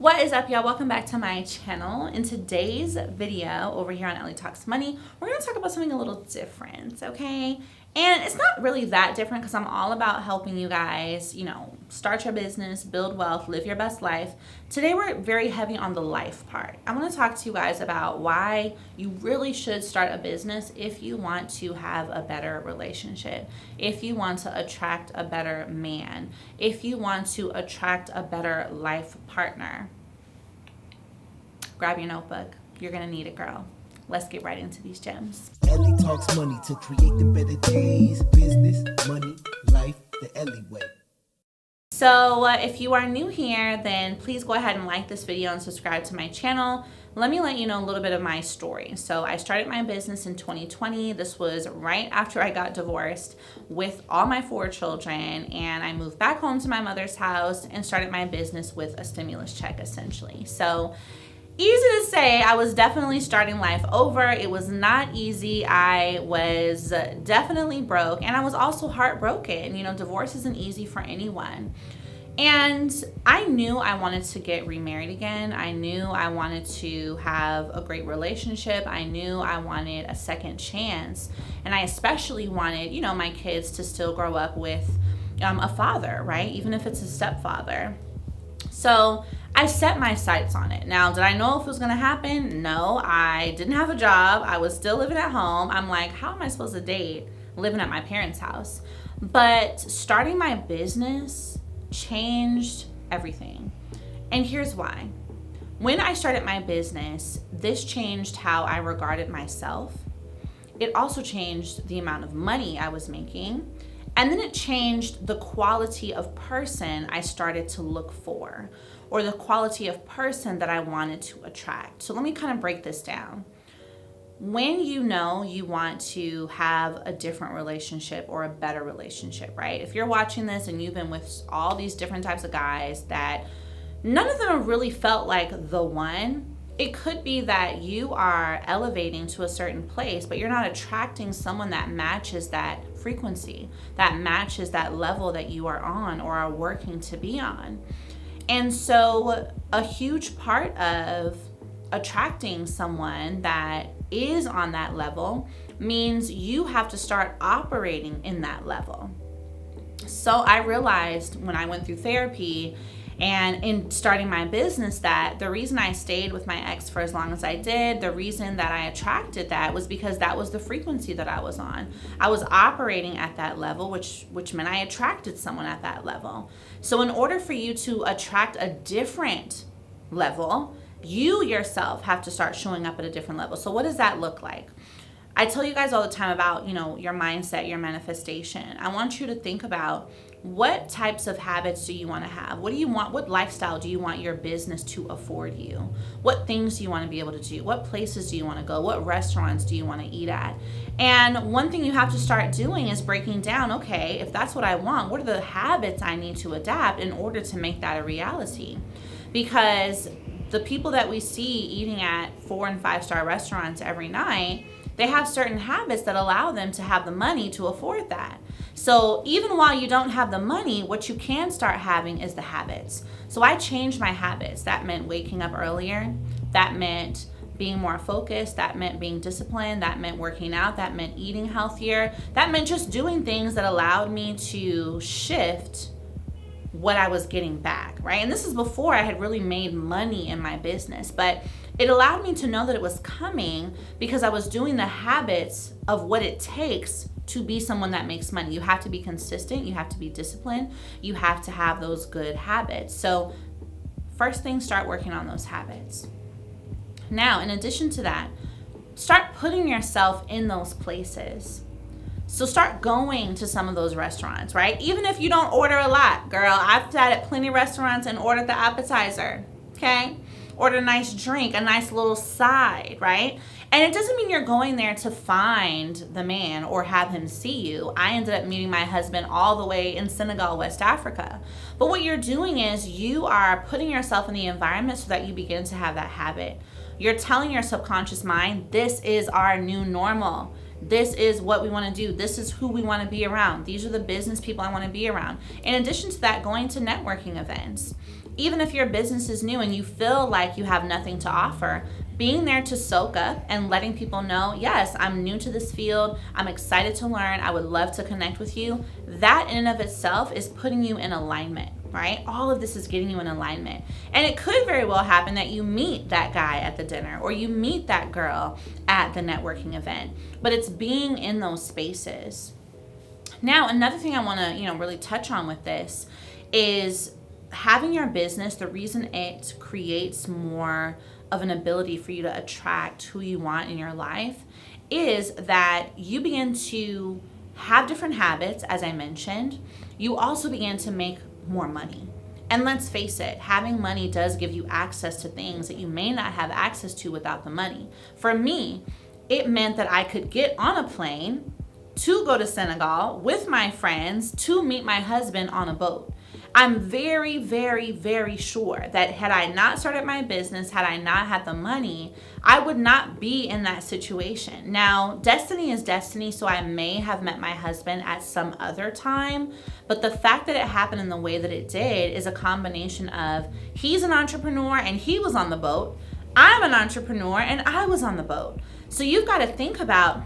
What is up, y'all? Welcome back to my channel. In today's video over here on Ellie Talks Money, we're going to talk about something a little different, okay? And it's not really that different because I'm all about helping you guys, start your business, build wealth, live your best life. Today, we're very heavy on the life part. I want to talk to you guys about why you really should start a business if you want to have a better relationship, if you want to attract a better man, if you want to attract a better life partner. Grab your notebook. You're going to need it, girl. Let's get right into these gems. Ellie talks money to create the better days. Business, money, life, the Ellie way. So if you are new here, then please go ahead and like this video and subscribe to my channel. Let me let you know a little bit of my story. So I started my business in 2020. This was right after I got divorced with all my 4 children, and I moved back home to my mother's house and started my business with a stimulus check, essentially. So easy to say, I was definitely starting life over. It was not easy. I was definitely broke, and I was also heartbroken. Divorce isn't easy for anyone. And I knew I wanted to get remarried again. I knew I wanted to have a great relationship. I knew I wanted a second chance. And I especially wanted, my kids to still grow up with a father, right? Even if it's a stepfather. So I set my sights on it. Now, did I know if it was going to happen? No, I didn't have a job. I was still living at home. I'm like, how am I supposed to date living at my parents' house? But starting my business changed everything. And here's why. When I started my business, this changed how I regarded myself. It also changed the amount of money I was making. And then it changed the quality of person I started to look for, or the quality of person that I wanted to attract. So let me kind of break this down. When you want to have a different relationship or a better relationship, right? If you're watching this and you've been with all these different types of guys that none of them have really felt like the one, it could be that you are elevating to a certain place, but you're not attracting someone that matches that frequency, that matches that level that you are on or are working to be on. And so a huge part of attracting someone that is on that level means you have to start operating in that level. So I realized when I went through therapy and in starting my business that the reason I stayed with my ex for as long as I did, the reason that I attracted that was because that was the frequency that I was on. I was operating at that level, which meant I attracted someone at that level. So in order for you to attract a different level, you yourself have to start showing up at a different level. So what does that look like? I tell you guys all the time about, your mindset, your manifestation. I want you to think about what types of habits do you want to have? What do you want? What lifestyle do you want your business to afford you? What things do you want to be able to do? What places do you want to go? What restaurants do you want to eat at? And one thing you have to start doing is breaking down, okay, if that's what I want, what are the habits I need to adapt in order to make that a reality? Because the people that we see eating at 4- and 5-star restaurants every night, they have certain habits that allow them to have the money to afford that. So even while you don't have the money, what you can start having is the habits. So I changed my habits. That meant waking up earlier. That meant being more focused. That meant being disciplined. That meant working out. That meant eating healthier. That meant just doing things that allowed me to shift what I was getting back, right? And this is before I had really made money in my business, but it allowed me to know that it was coming because I was doing the habits of what it takes to be someone that makes money. You have to be consistent, you have to be disciplined, you have to have those good habits. So first thing, start working on those habits. Now, in addition to that, start putting yourself in those places. So start going to some of those restaurants, right? Even if you don't order a lot, girl, I've sat at plenty of restaurants and ordered the appetizer, okay? Order a nice drink, a nice little side, right? And it doesn't mean you're going there to find the man or have him see you. I ended up meeting my husband all the way in Senegal, West Africa. But what you're doing is you are putting yourself in the environment so that you begin to have that habit. You're telling your subconscious mind, this is our new normal. This is what we want to do. This is who we want to be around. These are the business people I want to be around. In addition to that, going to networking events. Even if your business is new and you feel like you have nothing to offer, being there to soak up and letting people know, yes, I'm new to this field, I'm excited to learn, I would love to connect with you, that in and of itself is putting you in alignment, right? All of this is getting you in alignment. And it could very well happen that you meet that guy at the dinner or you meet that girl at the networking event, but it's being in those spaces. Now, another thing I want to, really touch on with this is having your business. The reason it creates more of an ability for you to attract who you want in your life is that you begin to have different habits, as I mentioned. You also begin to make more money. And let's face it, having money does give you access to things that you may not have access to without the money. For me, it meant that I could get on a plane to go to Senegal with my friends to meet my husband on a boat. I'm very, very, very sure that had I not started my business, had I not had the money, I would not be in that situation. Now, destiny is destiny, so I may have met my husband at some other time, but the fact that it happened in the way that it did is a combination of he's an entrepreneur and he was on the boat, I'm an entrepreneur and I was on the boat. So you've got to think about,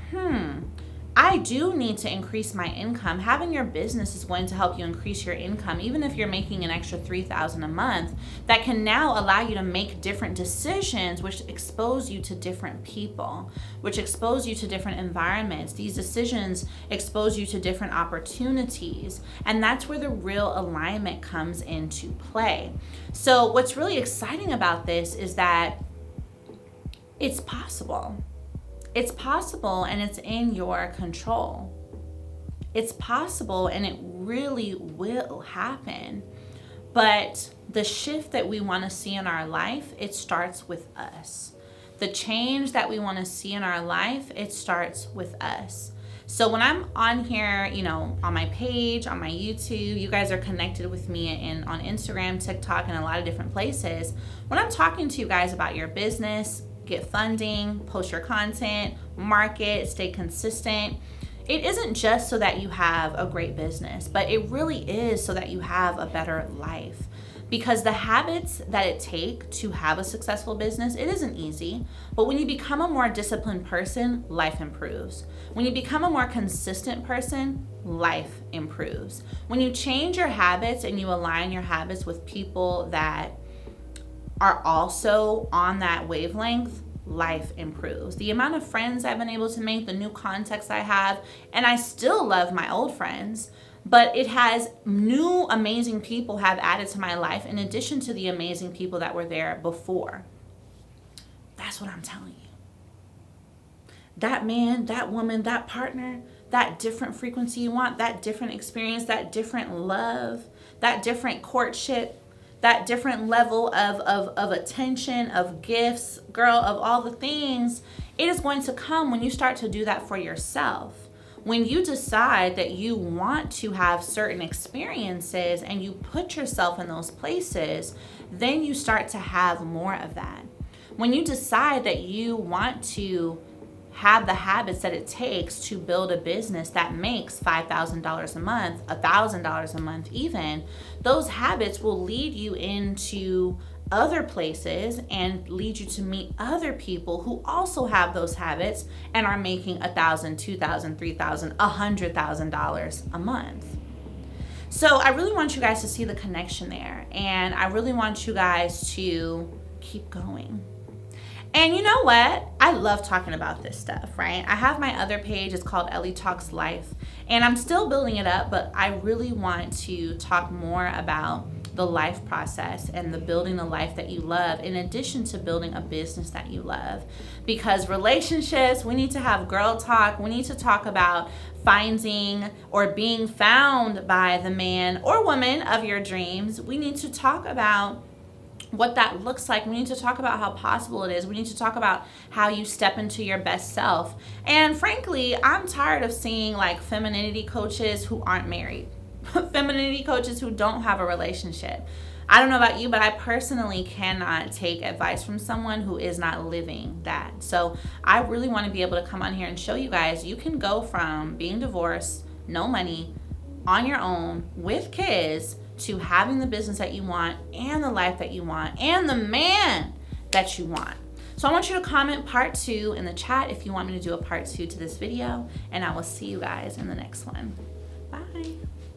I do need to increase my income. Having your business is going to help you increase your income, even if you're making an extra $3,000 a month. That can now allow you to make different decisions, which expose you to different people, which expose you to different environments. These decisions expose you to different opportunities, and that's where the real alignment comes into play. So what's really exciting about this is that it's possible. It's possible and it's in your control. It's possible and it really will happen. But the shift that we want to see in our life, it starts with us. The change that we want to see in our life, it starts with us. So when I'm on here, on my page, on my YouTube, you guys are connected with me on Instagram, TikTok, and a lot of different places. When I'm talking to you guys about your business, get funding, post your content, market, stay consistent, it isn't just so that you have a great business, but it really is so that you have a better life. Because the habits that it takes to have a successful business, it isn't easy, but when you become a more disciplined person, life improves. When you become a more consistent person, life improves. When you change your habits and you align your habits with people that are also on that wavelength, life improves. The amount of friends I've been able to make, the new contacts I have, and I still love my old friends, but it has new amazing people have added to my life in addition to the amazing people that were there before. That's what I'm telling you. That man, that woman, that partner, that different frequency you want, that different experience, that different love, that different courtship, that different level of attention, of gifts, girl, of all the things, it is going to come when you start to do that for yourself. When you decide that you want to have certain experiences and you put yourself in those places, then you start to have more of that. When you decide that you want to have the habits that it takes to build a business that makes $5,000 a month, $1,000 a month even, those habits will lead you into other places and lead you to meet other people who also have those habits and are making $1,000, $2,000, $3,000, $100,000 a month. So I really want you guys to see the connection there, and I really want you guys to keep going. And you know what? I love talking about this stuff, right? I have my other page. It's called Ellie Talks Life. And I'm still building it up, but I really want to talk more about the life process and the building the life that you love in addition to building a business that you love. Because relationships, we need to have girl talk. We need to talk about finding or being found by the man or woman of your dreams. We need to talk about what that looks like. We need to talk about how possible it is. We need to talk about how you step into your best self. And frankly, I'm tired of seeing like femininity coaches who aren't married, femininity coaches who don't have a relationship. I don't know about you, but I personally cannot take advice from someone who is not living that. So I really want to be able to come on here and show you guys you can go from being divorced, no money, on your own, with kids, to having the business that you want and the life that you want and the man that you want. So I want you to comment part 2 in the chat if you want me to do a part 2 to this video, and I will see you guys in the next one. Bye.